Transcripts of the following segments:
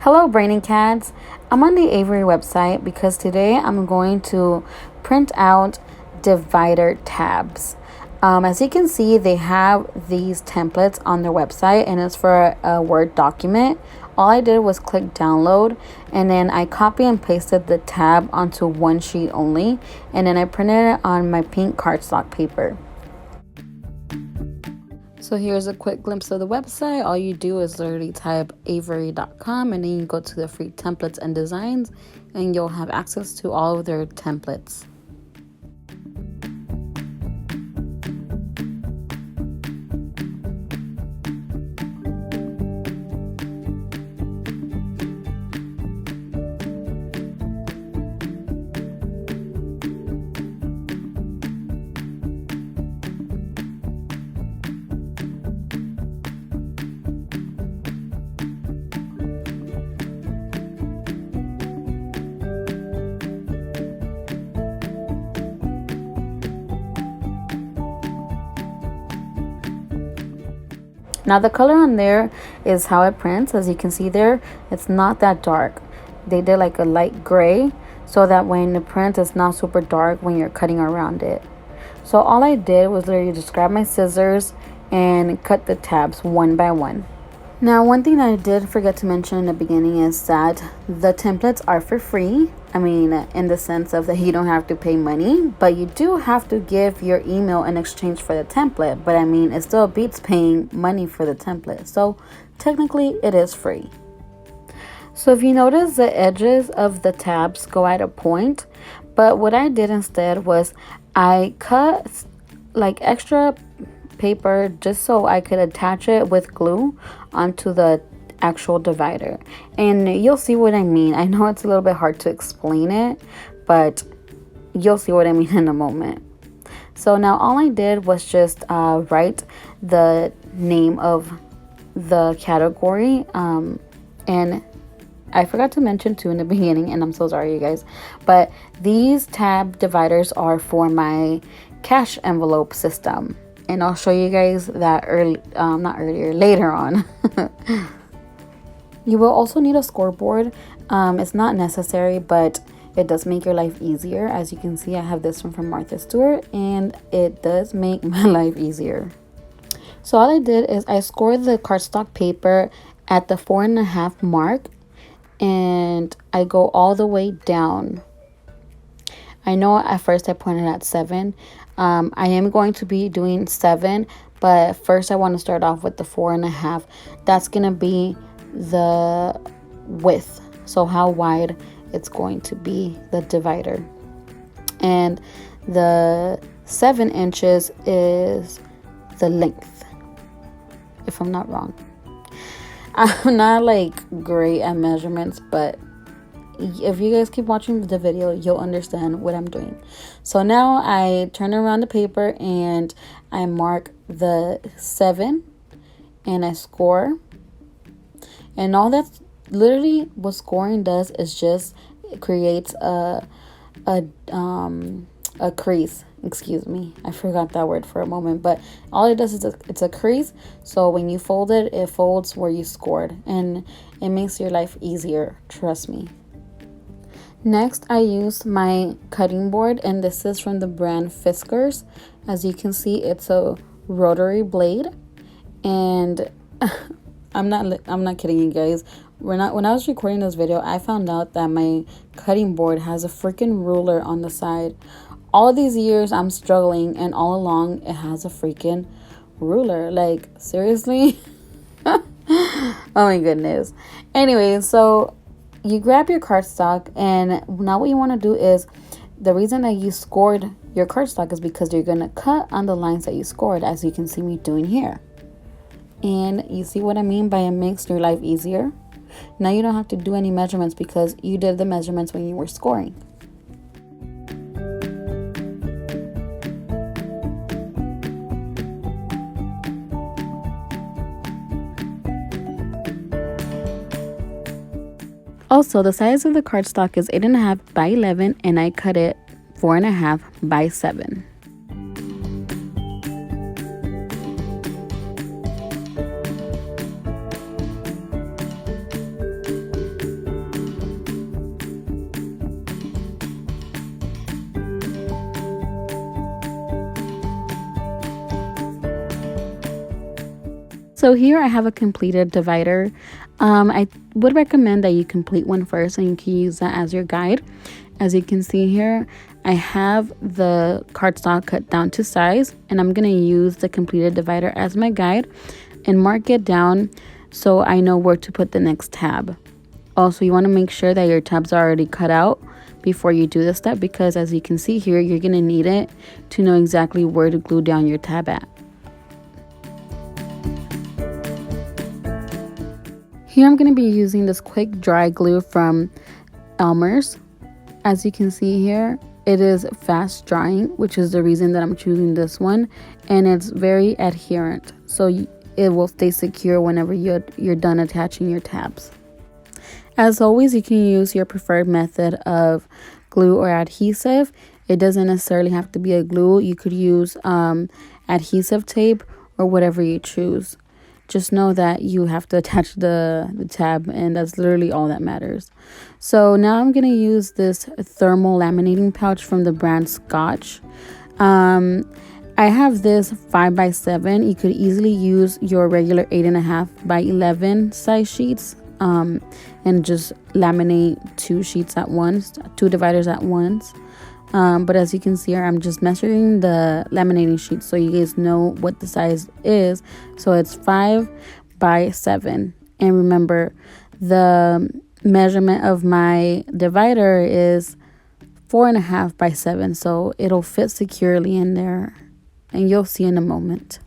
Hello, Braining Cats. I'm on the Avery website because today I'm going to print out divider tabs. As you can see, they have these templates on their website and it's for a Word document. All I did was click download and then I copy and pasted the tab onto one sheet only, and then I printed it on my pink cardstock paper. So here's a quick glimpse of the website. All you do is literally type avery.com and then you go to the free templates and designs and you'll have access to all of their templates. Now the color on there is how it prints. As you can see there, it's not that dark. They did like a light gray so that when the print is not super dark when you're cutting around it. So all I did was literally just grab my scissors and cut the tabs one by one. Now, one thing that I did forget to mention in the beginning is that the templates are for free. I mean, in the sense of that you don't have to pay money, but you do have to give your email in exchange for the template. But I mean, it still beats paying money for the template. So technically it is free. So if you notice, the edges of the tabs go at a point, but what I did instead was I cut like extra paper just so I could attach it with glue onto the actual divider, and you'll see what I mean. I know it's a little bit hard to explain it, but you'll see what I mean in a moment. So now all I did was just write the name of the category, and I forgot to mention too in the beginning, and I'm so sorry you guys, but these tab dividers are for my cash envelope system. And I'll show you guys that later on. You will also need a scoreboard. It's not necessary, but it does make your life easier. As you can see, I have this one from Martha Stewart, and it does make my life easier. So all I did is I scored the cardstock paper at the 4.5 mark, and I go all the way down. I know at first I pointed at 7. I am going to be doing 7, but first I want to start off with the 4.5. That's going to be the width, so how wide it's going to be, the divider. And the 7 inches is the length, if I'm not wrong. I'm not like great at measurements, but if you guys keep watching the video, you'll understand what I'm doing. So now I turn around the paper and I mark the 7 and I score. And all that's literally what scoring does is just it creates a crease. Excuse me, I forgot that word for a moment, but all it does is it's a crease. So when you fold it, it folds where you scored, and it makes your life easier, trust me. Next, I used my cutting board, and this is from the brand Fiskars. As you can see, it's a rotary blade, and I'm not kidding you guys. When I was recording this video, I found out that my cutting board has a freaking ruler on the side. All of these years, I'm struggling, and all along, it has a freaking ruler. Like, seriously? Oh my goodness. Anyway, so you grab your cardstock, and now what you want to do is, the reason that you scored your cardstock is because you're going to cut on the lines that you scored, as you can see me doing here. And you see what I mean by it makes your life easier? Now you don't have to do any measurements because you did the measurements when you were scoring. Also, the size of the cardstock is 8.5 by 11, and I cut it 4.5 by 7. So here I have a completed divider. I would recommend that you complete one first and you can use that as your guide. As you can see here, I have the cardstock cut down to size, and I'm going to use the completed divider as my guide and mark it down so I know where to put the next tab. Also, you want to make sure that your tabs are already cut out before you do this step, because as you can see here, you're going to need it to know exactly where to glue down your tab at. Here I'm going to be using this quick dry glue from Elmers. As you can see here, it is fast drying, which is the reason that I'm choosing this one, and it's very adherent, so it will stay secure whenever you're done attaching your tabs. As always, you can use your preferred method of glue or adhesive. It doesn't necessarily have to be a glue. You could use adhesive tape or whatever you choose. Just know that you have to attach the tab, and that's literally all that matters. So now I'm going to use this thermal laminating pouch from the brand Scotch. I have this 5x7. You could easily use your regular 8.5x11 size sheets and just laminate two dividers at once. But as you can see here, I'm just measuring the laminating sheet so you guys know what the size is. So it's 5x7. And remember, the measurement of my divider is 4.5x7. So it'll fit securely in there, and you'll see in a moment.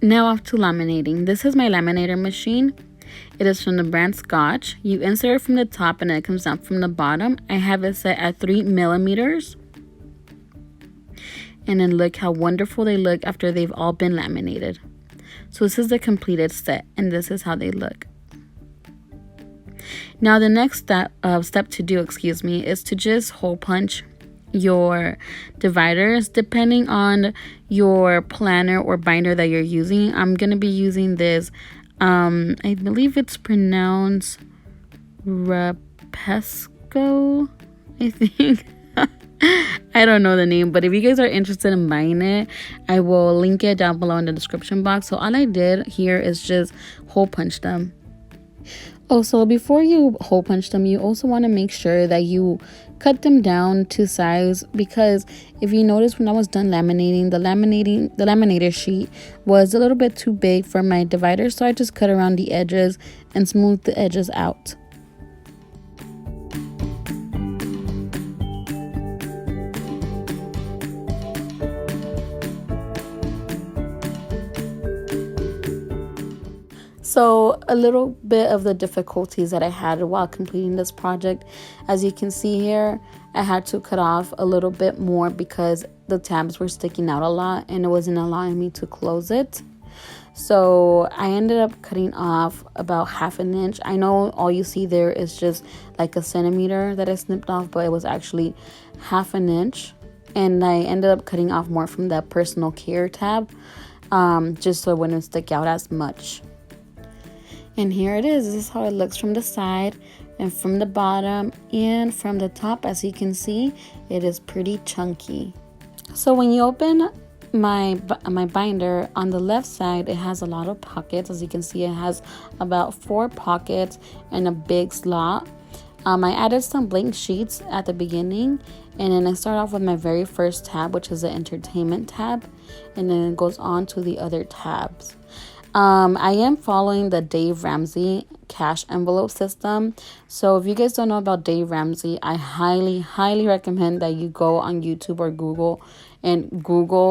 Now off to laminating. This is my laminator machine. It is from the brand Scotch. You insert it from the top and it comes down from the bottom. I have it set at 3 millimeters. And then look how wonderful they look after they've all been laminated. So this is the completed set, and this is how they look. Now the next step to do is to just hole punch your dividers depending on your planner or binder that you're using. I'm going to be using this, I believe it's pronounced Rapesco, I think. I don't know the name, but if you guys are interested in buying it, I will link it down below in the description box. So all I did here is just hole punch them. Also, before you hole punch them, you also want to make sure that you cut them down to size, because if you notice, when I was done laminating, the laminator sheet was a little bit too big for my divider, so I just cut around the edges and smoothed the edges out. So a little bit of the difficulties that I had while completing this project. As you can see here, I had to cut off a little bit more because the tabs were sticking out a lot and it wasn't allowing me to close it. So I ended up cutting off about 1/2 inch. I know all you see there is just like a centimeter that I snipped off, but it was actually 1/2 inch. And I ended up cutting off more from the personal care tab, just so it wouldn't stick out as much. And here it is. This is how it looks from the side and from the bottom and from the top. As you can see, it is pretty chunky. So when you open my binder, on the left side, it has a lot of pockets. As you can see, it has about 4 pockets and a big slot. I added some blank sheets at the beginning, and then I start off with my very first tab, which is the entertainment tab, and then it goes on to the other tabs. I am following the Dave Ramsey cash envelope system. So if you guys don't know about Dave Ramsey, I highly recommend that you go on YouTube or Google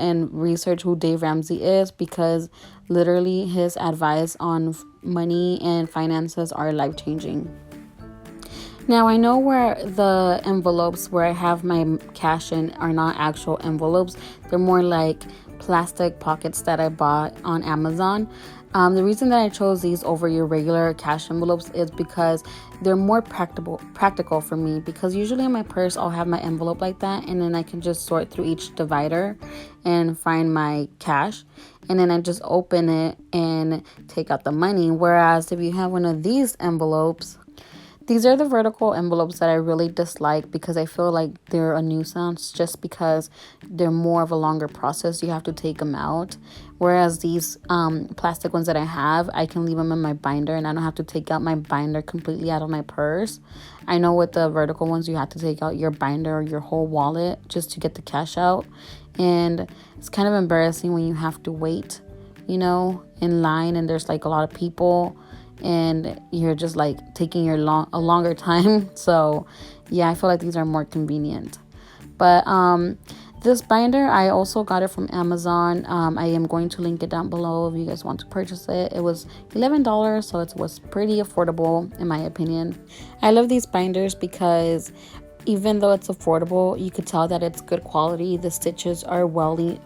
and research who Dave Ramsey is, because literally his advice on money and finances are life-changing. Now, I know where the envelopes where I have my cash in are not actual envelopes. They're more like plastic pockets that I bought on Amazon. The reason that I chose these over your regular cash envelopes is because they're more practical for me, because usually in my purse I'll have my envelope like that, and then I can just sort through each divider and find my cash, and then I just open it and take out the money. Whereas if you have one of these envelopes, These are the vertical envelopes that I really dislike because I feel like they're a nuisance just because they're more of a longer process. You have to take them out. Whereas these plastic ones that I have, I can leave them in my binder and I don't have to take out my binder completely out of my purse. I know with the vertical ones, you have to take out your binder or your whole wallet just to get the cash out. And it's kind of embarrassing when you have to wait, you know, in line and there's like a lot of people and you're just like taking a longer time. So yeah, I feel like these are more convenient. But this binder, I also got it from Amazon. I am going to link it down below if you guys want to purchase it. It was $11, so it was pretty affordable in my opinion. I love these binders because even though it's affordable, you could tell that it's good quality. The stitches are welly.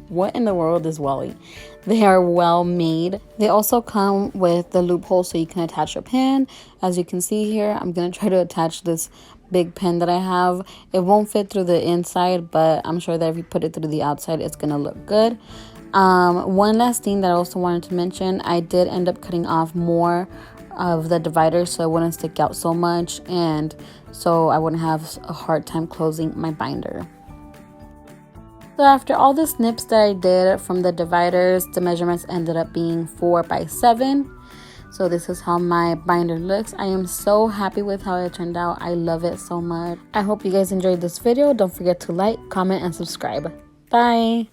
What in the world is welly? They are well made. They also come with the loophole so you can attach a pin. As you can see here, I'm going to try to attach this big pin that I have. It won't fit through the inside, but I'm sure that if you put it through the outside, it's going to look good. One last thing that I also wanted to mention, I did end up cutting off more of the divider so it wouldn't stick out so much, and so I wouldn't have a hard time closing my binder. So after all the snips that I did from the dividers, the measurements ended up being 4 by 7. So this is how my binder looks. I am so happy with how it turned out. I love it so much. I hope you guys enjoyed this video. Don't forget to like, comment, and subscribe. Bye.